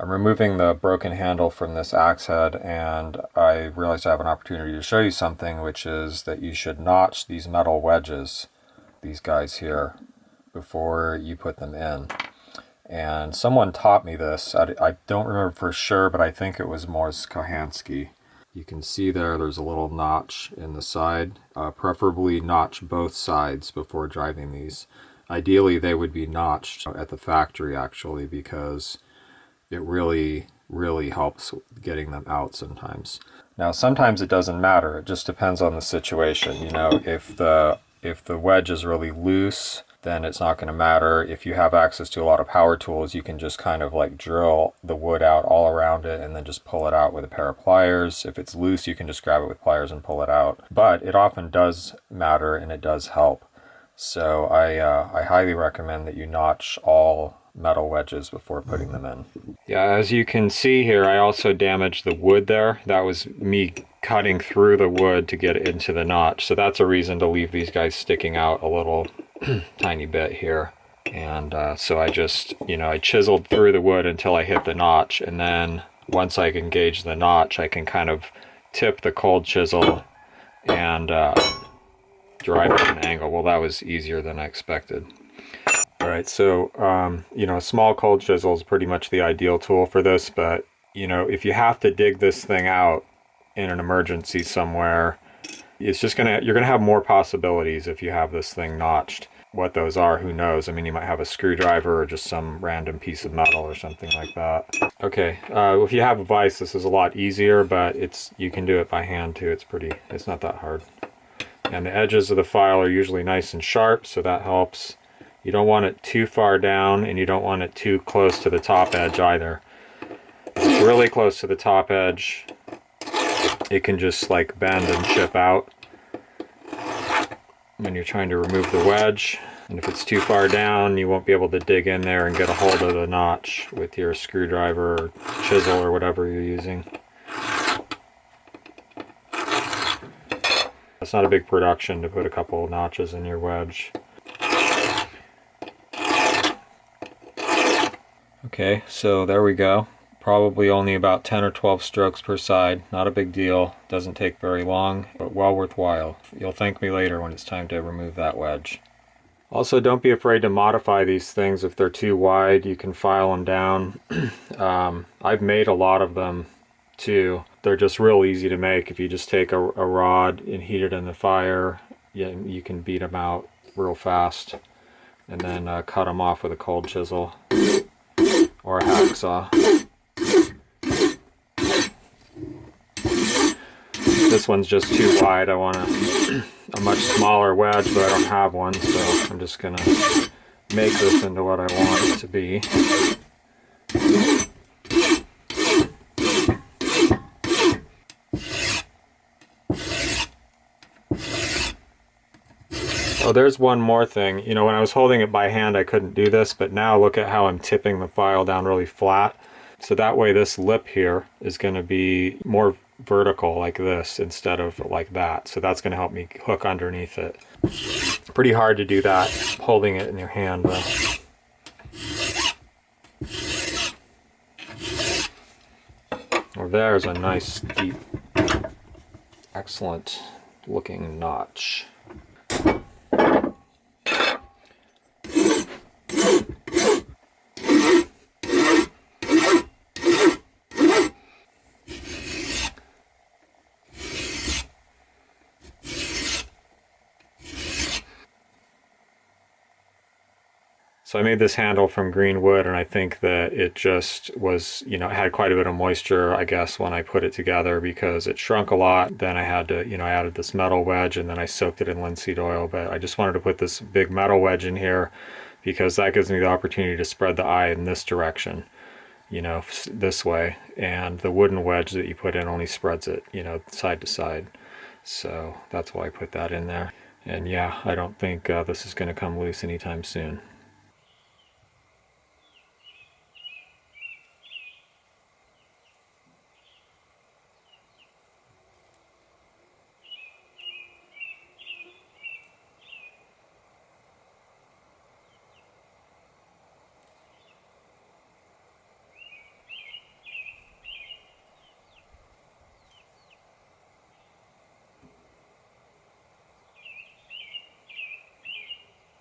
I'm removing the broken handle from this axe head, and I realized I have an opportunity to show you something, which is that you should notch these metal wedges, these guys here, before you put them in. And someone taught me this. I don't remember for sure, but I think it was Mors Kochanski. You can see there's a little notch in the side. Preferably notch both sides before driving these. Ideally, they would be notched at the factory, actually, because it really, really helps getting them out sometimes. Now, sometimes it doesn't matter. It just depends on the situation. You know, if the wedge is really loose, then it's not going to matter. If you have access to a lot of power tools, you can just kind of like drill the wood out all around it and then just pull it out with a pair of pliers. If it's loose, you can just grab it with pliers and pull it out. But it often does matter, and it does help. So I highly recommend that you notch all metal wedges before putting them in. Yeah, as you can see here, I also damaged the wood there. That was me cutting through the wood to get into the notch. So that's a reason to leave these guys sticking out a little tiny bit here. And so I just, I chiseled through the wood until I hit the notch. And then once I engage the notch, I can kind of tip the cold chisel and drive at an angle. Well, that was easier than I expected. All right, so, a small cold chisel is pretty much the ideal tool for this, but, if you have to dig this thing out in an emergency somewhere, you're gonna have more possibilities if you have this thing notched. What those are, who knows? I mean, you might have a screwdriver or just some random piece of metal or something like that. Okay, if you have a vise, this is a lot easier, but you can do it by hand too. It's not that hard. And the edges of the file are usually nice and sharp, so that helps. You don't want it too far down, and you don't want it too close to the top edge either. If it's really close to the top edge, it can just like bend and chip out when you're trying to remove the wedge. And if it's too far down, you won't be able to dig in there and get a hold of the notch with your screwdriver or chisel or whatever you're using. It's not a big production to put a couple of notches in your wedge. Okay, so there we go. Probably only about 10 or 12 strokes per side. Not a big deal. Doesn't take very long, but well worthwhile. You'll thank me later when it's time to remove that wedge. Also, don't be afraid to modify these things if they're too wide. You can file them down. I've made a lot of them too. They're just real easy to make. If you just take a rod and heat it in the fire, you can beat them out real fast. And then cut them off with a cold chisel or a hacksaw. This one's just too wide. I want a much smaller wedge, but I don't have one, so I'm just gonna make this into what I want it to be. Oh, there's one more thing. When I was holding it by hand, I couldn't do this, but now look at how I'm tipping the file down really flat. So that way this lip here is going to be more vertical like this instead of like that. So that's going to help me hook underneath it. Pretty hard to do that holding it in your hand though. Well, there's a nice deep, excellent looking notch. So I made this handle from green wood, and I think that it just was, it had quite a bit of moisture, I guess, when I put it together because it shrunk a lot. Then I had to, I added this metal wedge and then I soaked it in linseed oil. But I just wanted to put this big metal wedge in here because that gives me the opportunity to spread the eye in this direction, this way. And the wooden wedge that you put in only spreads it, side to side. So that's why I put that in there. And yeah, I don't think this is going to come loose anytime soon.